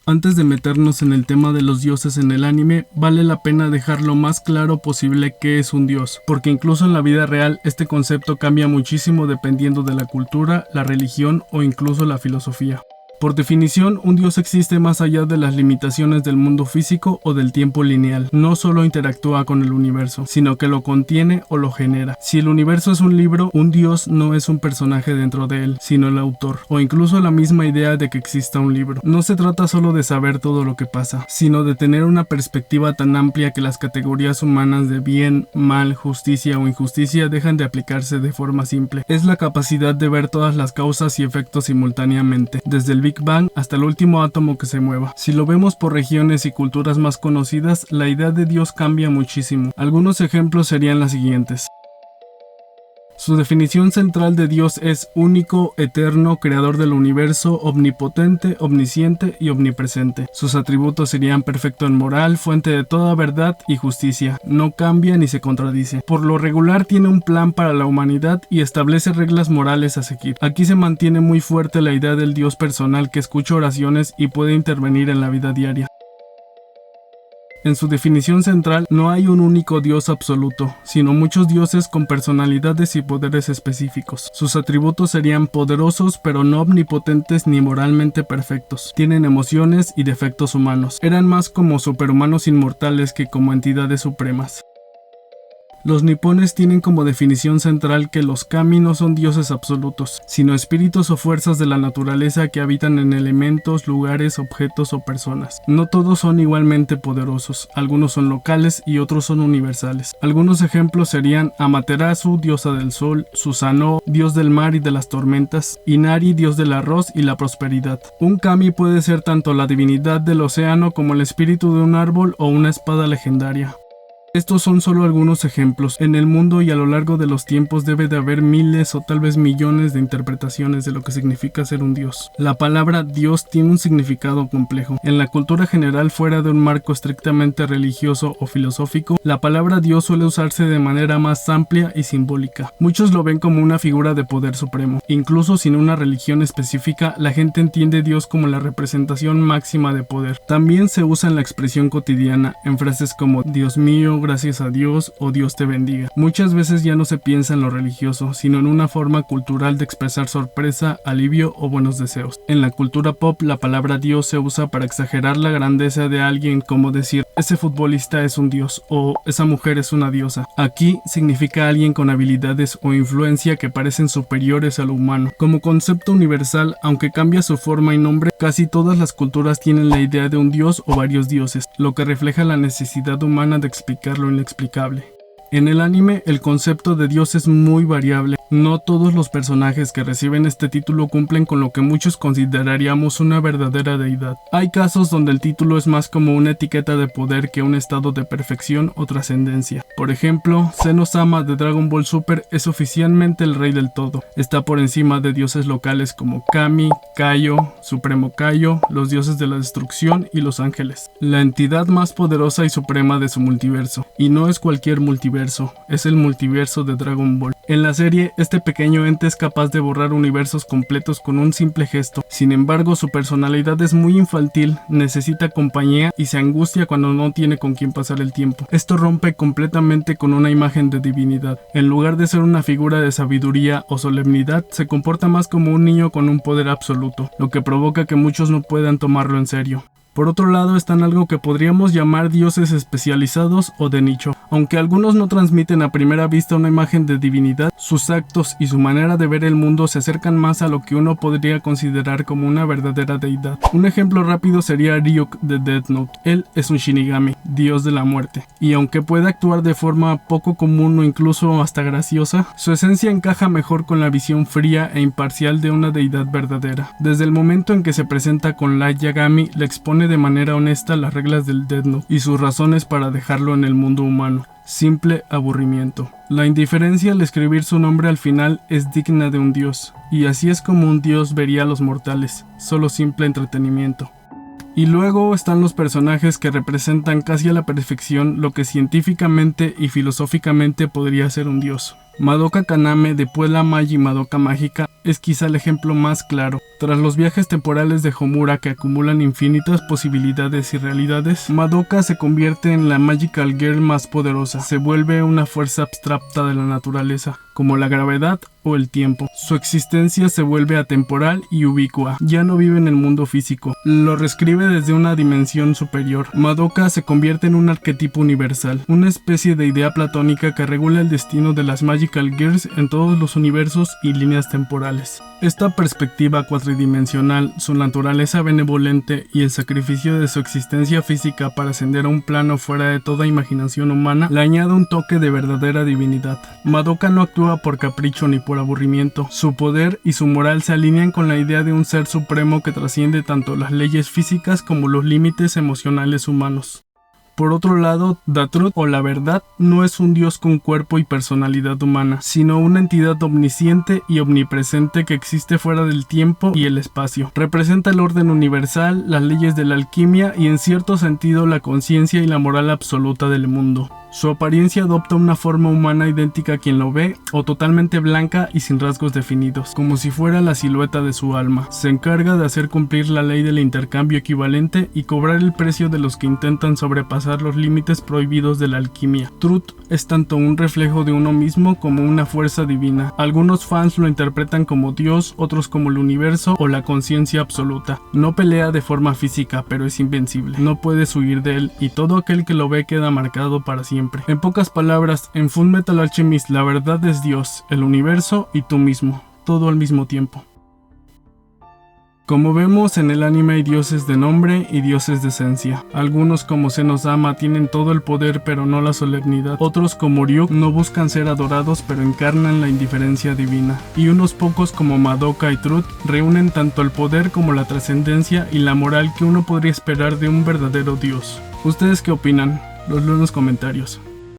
Antes de meternos en el tema de los dioses en el anime, vale la pena dejar lo más claro posible qué es un dios, porque incluso en la vida real este concepto cambia muchísimo dependiendo de la cultura, la religión o incluso la filosofía. Por definición, un dios existe más allá de las limitaciones del mundo físico o del tiempo lineal. No solo interactúa con el universo, sino que lo contiene o lo genera. Si el universo es un libro, un dios no es un personaje dentro de él, sino el autor, o incluso la misma idea de que exista un libro. No se trata solo de saber todo lo que pasa, sino de tener una perspectiva tan amplia que las categorías humanas de bien, mal, justicia o injusticia dejan de aplicarse de forma simple. Es la capacidad de ver todas las causas y efectos simultáneamente, desde el Big Bang hasta el último átomo que se mueva. Si lo vemos por regiones y culturas más conocidas, la idea de Dios cambia muchísimo. Algunos ejemplos serían las siguientes. Su definición central de Dios es único, eterno, creador del universo, omnipotente, omnisciente y omnipresente. Sus atributos serían perfecto en moral, fuente de toda verdad y justicia. No cambia ni se contradice. Por lo regular tiene un plan para la humanidad y establece reglas morales a seguir. Aquí se mantiene muy fuerte la idea del Dios personal que escucha oraciones y puede intervenir en la vida diaria. En su definición central no hay un único dios absoluto, sino muchos dioses con personalidades y poderes específicos. Sus atributos serían poderosos pero no omnipotentes ni moralmente perfectos. Tienen emociones y defectos humanos. Eran más como superhumanos inmortales que como entidades supremas. Los nipones tienen como definición central que los kami no son dioses absolutos, sino espíritus o fuerzas de la naturaleza que habitan en elementos, lugares, objetos o personas. No todos son igualmente poderosos, algunos son locales y otros son universales. Algunos ejemplos serían Amaterasu, diosa del sol, Susanoo, dios del mar y de las tormentas, Inari, dios del arroz y la prosperidad. Un kami puede ser tanto la divinidad del océano como el espíritu de un árbol o una espada legendaria. Estos son solo algunos ejemplos. En el mundo y a lo largo de los tiempos debe de haber miles o tal vez millones de interpretaciones de lo que significa ser un dios. La palabra Dios tiene un significado complejo. En la cultura general, fuera de un marco estrictamente religioso o filosófico, la palabra Dios suele usarse de manera más amplia y simbólica. Muchos lo ven como una figura de poder supremo. Incluso sin una religión específica, la gente entiende Dios como la representación máxima de poder. También se usa en la expresión cotidiana, en frases como Dios mío, gracias a Dios o Dios te bendiga. Muchas veces ya no se piensa en lo religioso, sino en una forma cultural de expresar sorpresa, alivio o buenos deseos. En la cultura pop, la palabra Dios se usa para exagerar la grandeza de alguien, como decir, ese futbolista es un dios o esa mujer es una diosa. Aquí significa alguien con habilidades o influencia que parecen superiores a lo humano. Como concepto universal, aunque cambia su forma y nombre, casi todas las culturas tienen la idea de un dios o varios dioses, lo que refleja la necesidad humana de explicar lo inexplicable. En el anime, el concepto de Dios es muy variable. No todos los personajes que reciben este título cumplen con lo que muchos consideraríamos una verdadera deidad. Hay casos donde el título es más como una etiqueta de poder que un estado de perfección o trascendencia. Por ejemplo, Zeno-sama de Dragon Ball Super es oficialmente el rey del todo. Está por encima de dioses locales como Kami, Kaio, Supremo Kaio, los dioses de la destrucción y los ángeles. La entidad más poderosa y suprema de su multiverso. Y no es cualquier multiverso, es el multiverso de Dragon Ball. En la serie, este pequeño ente es capaz de borrar universos completos con un simple gesto. Sin embargo, su personalidad es muy infantil, necesita compañía y se angustia cuando no tiene con quién pasar el tiempo. Esto rompe completamente con una imagen de divinidad. En lugar de ser una figura de sabiduría o solemnidad, se comporta más como un niño con un poder absoluto, lo que provoca que muchos no puedan tomarlo en serio. Por otro lado están algo que podríamos llamar dioses especializados o de nicho. Aunque algunos no transmiten a primera vista una imagen de divinidad, sus actos y su manera de ver el mundo se acercan más a lo que uno podría considerar como una verdadera deidad. Un ejemplo rápido sería Ryuk de Death Note. Él es un Shinigami, dios de la muerte, y aunque puede actuar de forma poco común o incluso hasta graciosa, su esencia encaja mejor con la visión fría e imparcial de una deidad verdadera. Desde el momento en que se presenta con Light Yagami, le expone de manera honesta las reglas del Death Note y sus razones para dejarlo en el mundo humano. Simple aburrimiento. La indiferencia al escribir su nombre al final es digna de un dios, y así es como un dios vería a los mortales, solo simple entretenimiento. Y luego están los personajes que representan casi a la perfección lo que científicamente y filosóficamente podría ser un dios. Madoka Kaname de Puella Magi Madoka Mágica es quizá el ejemplo más claro. Tras los viajes temporales de Homura que acumulan infinitas posibilidades y realidades, Madoka se convierte en la Magical Girl más poderosa. Se vuelve una fuerza abstracta de la naturaleza, como la gravedad o el tiempo. Su existencia se vuelve atemporal y ubicua. Ya no vive en el mundo físico, lo reescribe desde una dimensión superior. Madoka se convierte en un arquetipo universal, una especie de idea platónica que regula el destino de las Magical Girls en todos los universos y líneas temporales. Esta perspectiva cuatridimensional, su naturaleza benevolente y el sacrificio de su existencia física para ascender a un plano fuera de toda imaginación humana, le añade un toque de verdadera divinidad. Madoka no actúa por capricho ni por aburrimiento. Su poder y su moral se alinean con la idea de un ser supremo que trasciende tanto las leyes físicas como los límites emocionales humanos. Por otro lado, The Truth o la verdad no es un dios con cuerpo y personalidad humana, sino una entidad omnisciente y omnipresente que existe fuera del tiempo y el espacio. Representa el orden universal, las leyes de la alquimia y en cierto sentido la conciencia y la moral absoluta del mundo. Su apariencia adopta una forma humana idéntica a quien lo ve, o totalmente blanca y sin rasgos definidos, como si fuera la silueta de su alma. Se encarga de hacer cumplir la ley del intercambio equivalente y cobrar el precio de los que intentan sobrepasar los límites prohibidos de la alquimia. Truth es tanto un reflejo de uno mismo como una fuerza divina. Algunos fans lo interpretan como Dios, otros como el universo o la conciencia absoluta. No pelea de forma física, pero es invencible. No puedes huir de él, y todo aquel que lo ve queda marcado para siempre. En pocas palabras, en Fullmetal Alchemist la verdad es Dios, el universo y tú mismo, todo al mismo tiempo. Como vemos, en el anime hay dioses de nombre y dioses de esencia. Algunos como Zenosama tienen todo el poder pero no la solemnidad. Otros como Ryuk no buscan ser adorados pero encarnan la indiferencia divina. Y unos pocos como Madoka y Truth reúnen tanto el poder como la trascendencia y la moral que uno podría esperar de un verdadero dios. ¿Ustedes qué opinan? Los leo en los comentarios.